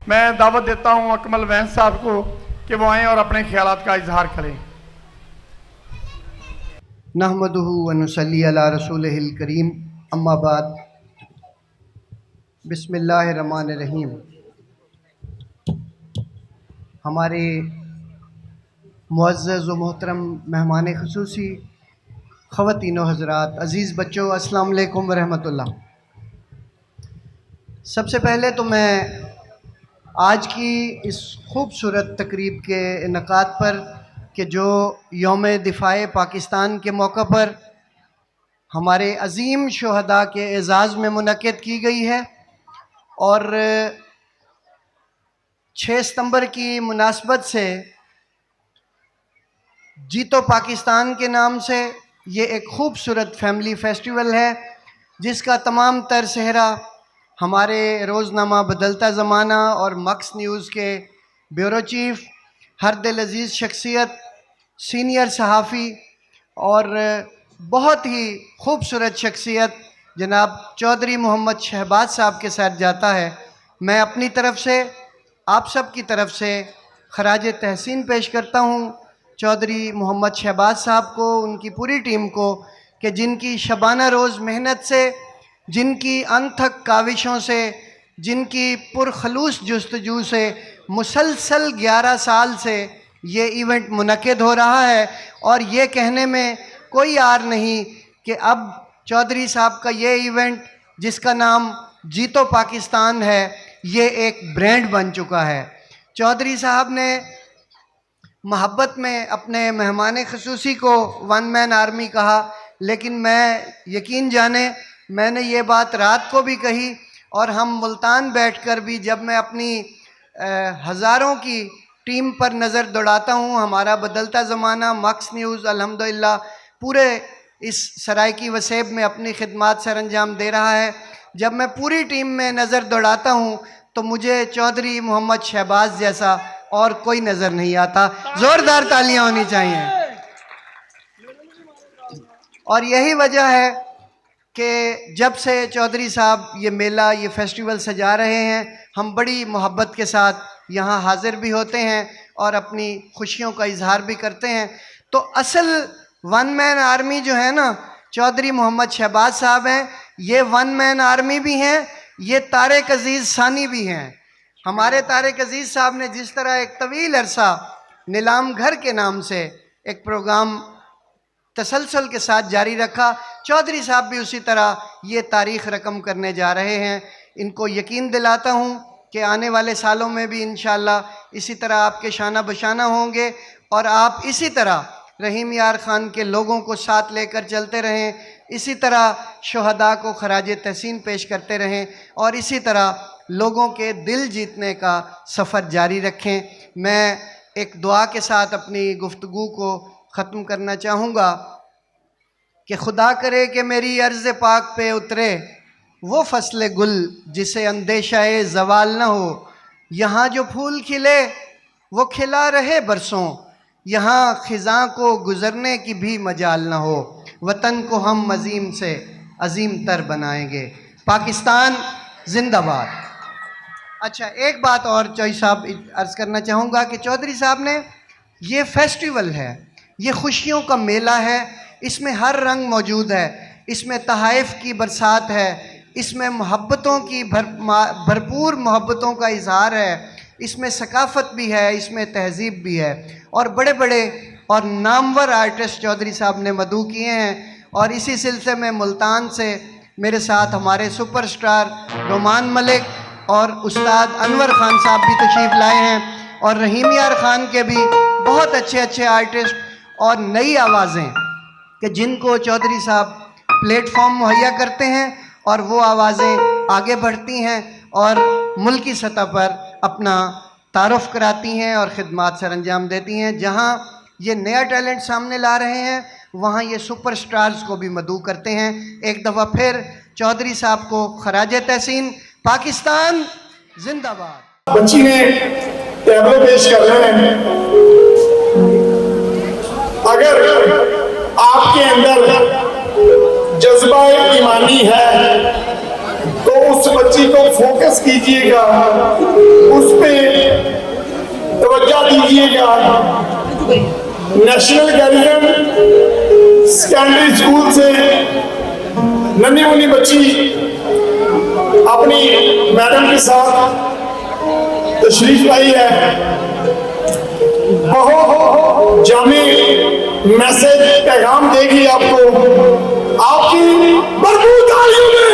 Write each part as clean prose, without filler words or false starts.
मैं दावत देता हूं अकमल वैन साहब को कि वो आएँ और अपने ख्यालात का इजहार करें। नहमदुहु व नुसल्ली अला रसूलिहिल करीम, अम्मा बाद, बिस्मिल्लाहिर्रहमानिर्रहीम। हमारे मुअज़्ज़ज़ व मोहतरम मेहमान ख़ुसूसी, ख़वातीन व हज़रात, अज़ीज़ बच्चों, अस्सलाम वालेकुम व रहमतुल्लाह। सबसे पहले तो मैं आज की इस खूबसूरत तकरीब के इनक़ाद पर कि जो यौम दिफ़ाए पाकिस्तान के मौका पर हमारे अज़ीम शुहदा के एज़ाज़ में मुनक़्क़िद की गई है और 6 सितंबर की मुनासबत से जीतो पाकिस्तान के नाम से ये एक खूबसूरत फैमिली फेस्टिवल है जिसका तमाम तर सेहरा हमारे रोज़नामा बदलता ज़माना और मक्स न्यूज़ के ब्यूरो चीफ़, हर दिल अज़ीज़ शख्सियत, सीनियर सहाफ़ी और बहुत ही खूबसूरत शख्सियत जनाब चौधरी मोहम्मद शहबाज साहब के साथ जाता है। मैं अपनी तरफ से आप सब की तरफ से खराज तहसीन पेश करता हूँ चौधरी मोहम्मद शहबाज साहब को, उनकी पूरी टीम को, कि जिनकी शबाना रोज़ मेहनत से, जिनकी अनथक काविशों से, जिनकी पुरखलूस जुस्तजू से मुसलसल 11 साल से ये इवेंट मुनक़्क़िद हो रहा है और ये कहने में कोई आर नहीं कि अब चौधरी साहब का ये इवेंट जिसका नाम जीतो पाकिस्तान है, ये एक ब्रांड बन चुका है। चौधरी साहब ने मोहब्बत में अपने मेहमान ख़ुसूसी को वन मैन आर्मी कहा, लेकिन मैं यकीन जाने मैंने ये बात रात को भी कही और हम मुल्तान बैठकर भी जब मैं अपनी हज़ारों की टीम पर नज़र दौड़ाता हूँ, हमारा बदलता ज़माना, मक्स न्यूज़ अल्हम्दुलिल्लाह पूरे इस सरायकी वसेब में अपनी खिदमात सर अंजाम दे रहा है। जब मैं पूरी टीम में नज़र दौड़ाता हूँ तो मुझे चौधरी मोहम्मद शहबाज जैसा और कोई नज़र नहीं आता। ज़ोरदार तालियां होनी चाहिए। और यही वजह है कि जब से चौधरी साहब ये मेला, ये फेस्टिवल सजा रहे हैं, हम बड़ी मोहब्बत के साथ यहाँ हाज़िर भी होते हैं और अपनी खुशियों का इजहार भी करते हैं। तो असल वन मैन आर्मी जो है ना, चौधरी मोहम्मद शहबाज साहब हैं। ये वन मैन आर्मी भी हैं, ये तारिक अज़ीज़ सानी भी हैं। हमारे तारिक अज़ीज़ साहब ने जिस तरह एक तवील अरसा नीलाम घर के नाम से एक प्रोग्राम तसलसल के साथ जारी रखा, चौधरी साहब भी उसी तरह ये तारीख़ रकम करने जा रहे हैं। इनको यकीन दिलाता हूँ कि आने वाले सालों में भी इंशाअल्लाह इसी तरह आपके शाना बशाना होंगे और आप इसी तरह रहीम यार ख़ान के लोगों को साथ लेकर चलते रहें, इसी तरह शुहदा को खराज तहसीन पेश करते रहें और इसी तरह लोगों के दिल जीतने का सफ़र जारी रखें। मैं एक दुआ के साथ अपनी गुफ्तगू को ख़त्म करना चाहूँगा कि खुदा करे कि मेरी अर्ज़ पाक पे उतरे वो फ़स्ल गुल जिसे अंदेशाए ज़वाल न हो। यहाँ जो फूल खिले वो खिला रहे बरसों, यहाँ ख़िज़ां को गुज़रने की भी मजाल न हो। वतन को हम अज़ीम से अज़ीम तर बनाएंगे। पाकिस्तान जिंदाबाद। अच्छा, एक बात और चौधरी साहब अर्ज़ करना चाहूँगा कि चौधरी साहब ने ये फेस्टिवल है, ये खुशियों का मेला है, इसमें हर रंग मौजूद है, इसमें तहाइफ़ की बरसात है, इसमें मोहब्बतों की भरपूर मोहब्बतों का इजहार है, इसमें सकाफ़त भी है, इसमें तहज़ीब भी है और बड़े बड़े और नामवर आर्टिस्ट चौधरी साहब ने मदऊ किए हैं। और इसी सिलसिले में मुल्तान से मेरे साथ हमारे सुपरस्टार रोमान मलिक और उस्ताद अनवर ख़ान साहब भी तशरीफ़ लाए हैं और रहीम यार ख़ान के भी बहुत अच्छे अच्छे आर्टिस्ट और नई आवाज़ें कि जिनको चौधरी साहब प्लेटफॉर्म मुहैया करते हैं और वो आवाज़ें आगे बढ़ती हैं और मुल्की सतह पर अपना तारुफ कराती हैं और ख़िदमात सर अंजाम देती हैं। जहाँ ये नया टैलेंट सामने ला रहे हैं, वहाँ ये सुपरस्टार्स को भी मदऊ करते हैं। एक दफ़ा फिर चौधरी साहब को खराज तहसीन। पाकिस्तान जिंदाबाद। बच्ची ने टैबले पेश कर रहे हैं। अगर आपके अंदर जज्बा ईमानी है फोकस कीजिएगा, उस पे तवज्जो दीजिएगा। नेशनल गैरियन सेकेंडरी स्कूल से नन्ही मुन्नी बच्ची अपनी मैडम के साथ तशरीफ लाई है। बहुत जामे मैसेज पैगाम देगी आपको, आपकी भरपूर तालियों में।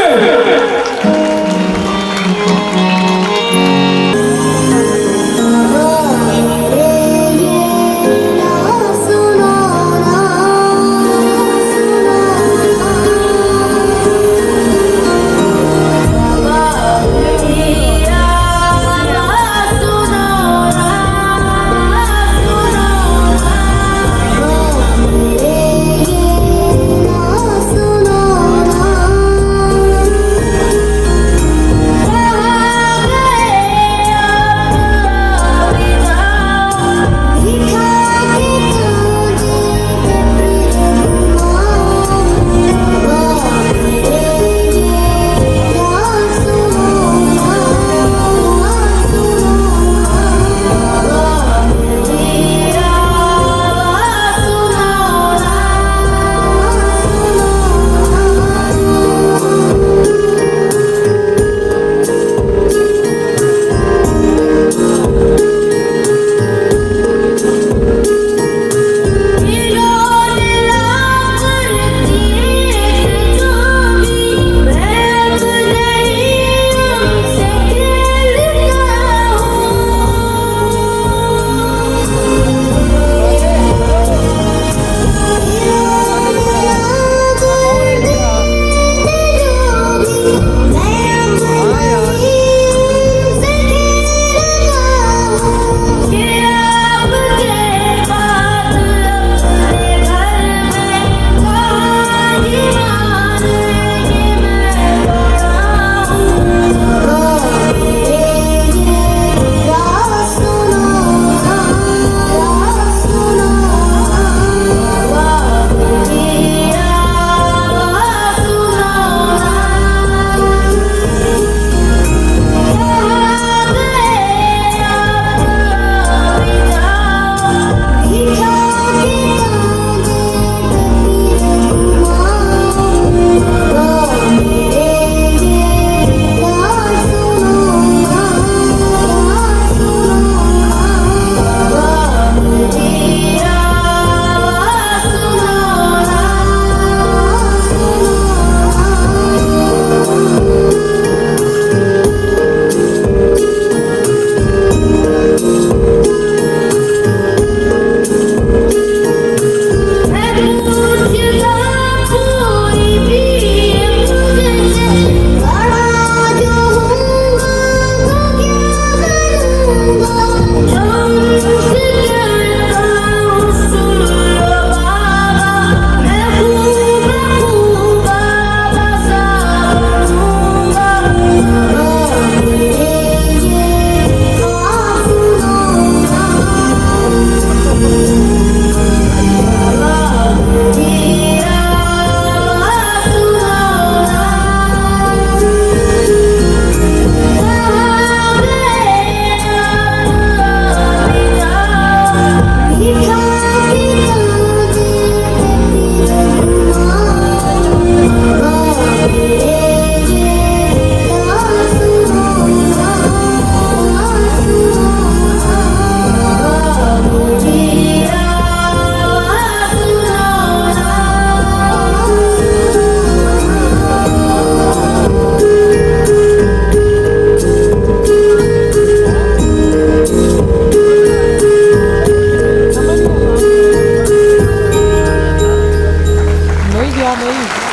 नहीं गया नहीं